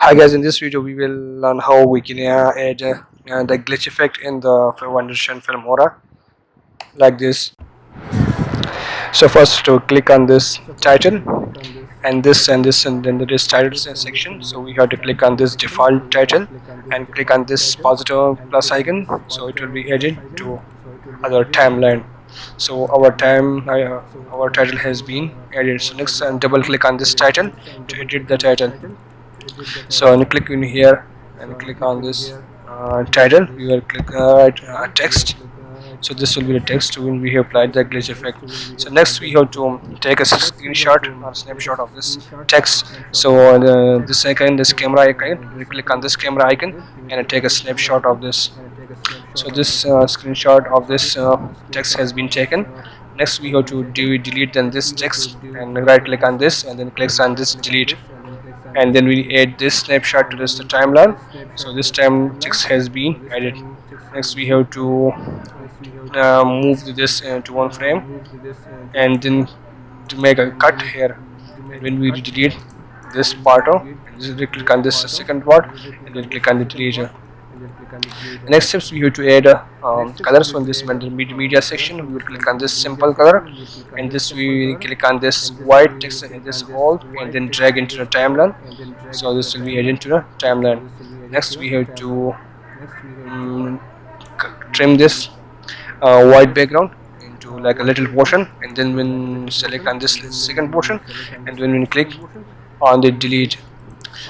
Hi guys, in this video we will learn how we can add the glitch effect in the wondershare Filmora like this. So first to click on this title and this and then there is title section. So we have to click on this default title and click on this positive plus icon. So it will be added to other timeline. So our title has been added. So next double click on this title to edit the title. So when you click in here and click on this title, you will click text. So this will be the text when we have applied the glitch effect. So next we have to take a screenshot or snapshot of this text. So this icon, this camera icon, we click on this camera icon and take a snapshot of this. So this screenshot of this text has been taken. Next we have to delete then this text and right click on this and then click on this delete, and then we add this snapshot to this timeline. So this time text has been added. Next we have to move this to one frame and then to make a cut here, and when we delete this part of we click on this second part and then click on the delete. Next steps we have to add colors from this media section. We will click on this simple color and this we click on this white text in this hole and then drag into the timeline. So this will be added into the timeline. Next we have to trim this white background into like a little portion, and then when select on this second portion and when we click on the delete.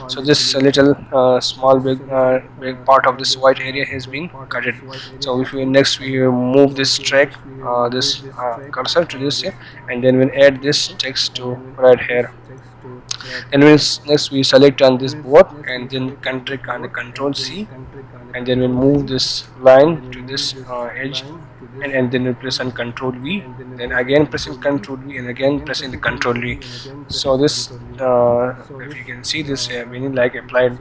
So this little small big part of this white area has been cutted. So if we next we move this track this cursor to this here, and then we add this text to right here, and next we select on this board and then click on the control C, and then we move this line to this edge, and then we press on control V, then again pressing control V and again pressing the control V. So this if you can see this meaning like applied.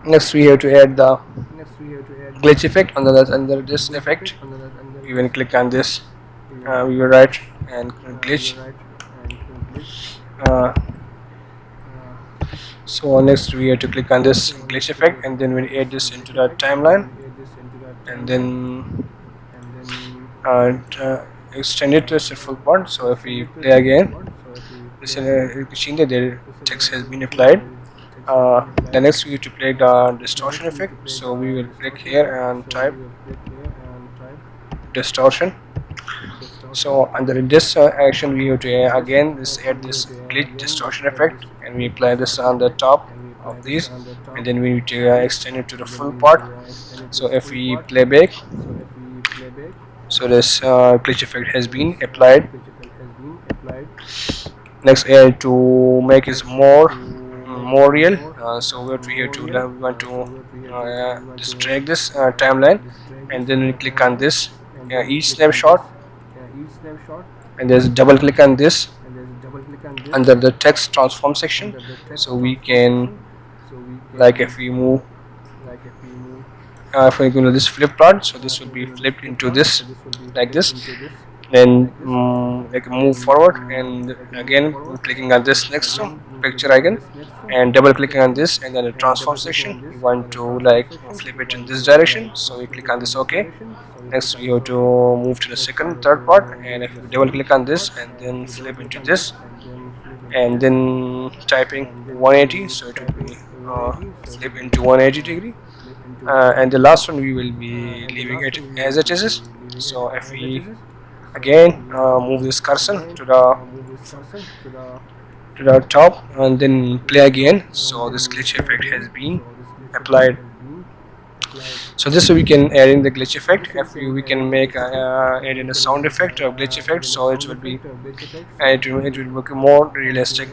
Next we have to add the glitch effect under this effect. You can click on this we will right and glitch. So next we have to click on this glitch effect and then we add this into the timeline, and then extend it to its full part. So if we play again, this the text has been applied. The next we have to play the distortion effect. So we will click here and type distortion. So under this action we have to again add this glitch distortion effect, and we apply this on the top of these, and then we need to extend it to the full part. So if we play back, so this glitch effect has been applied. Next to make it more real, so what we have to we want to just drag this timeline, and then we click on this each snapshot, and there's double click on this under the text transform section. So we can, like if we move if we go to this flip chart, so this will be flipped into this like this, then like move forward, and again clicking on this next picture icon and double clicking on this, and then the transform section we want to like flip it in this direction, so we click on this OK. Next we have to move to the third part, and if we double click on this and then flip into this and then typing 180, so it will be flip into 180 degree, and the last one we will be leaving it as it is. So if we again move this cursor to the top and then play again, so this glitch effect has been applied. So this we can add in the glitch effect. If we can make add in a sound effect or glitch effect, so it will be it will look more realistic.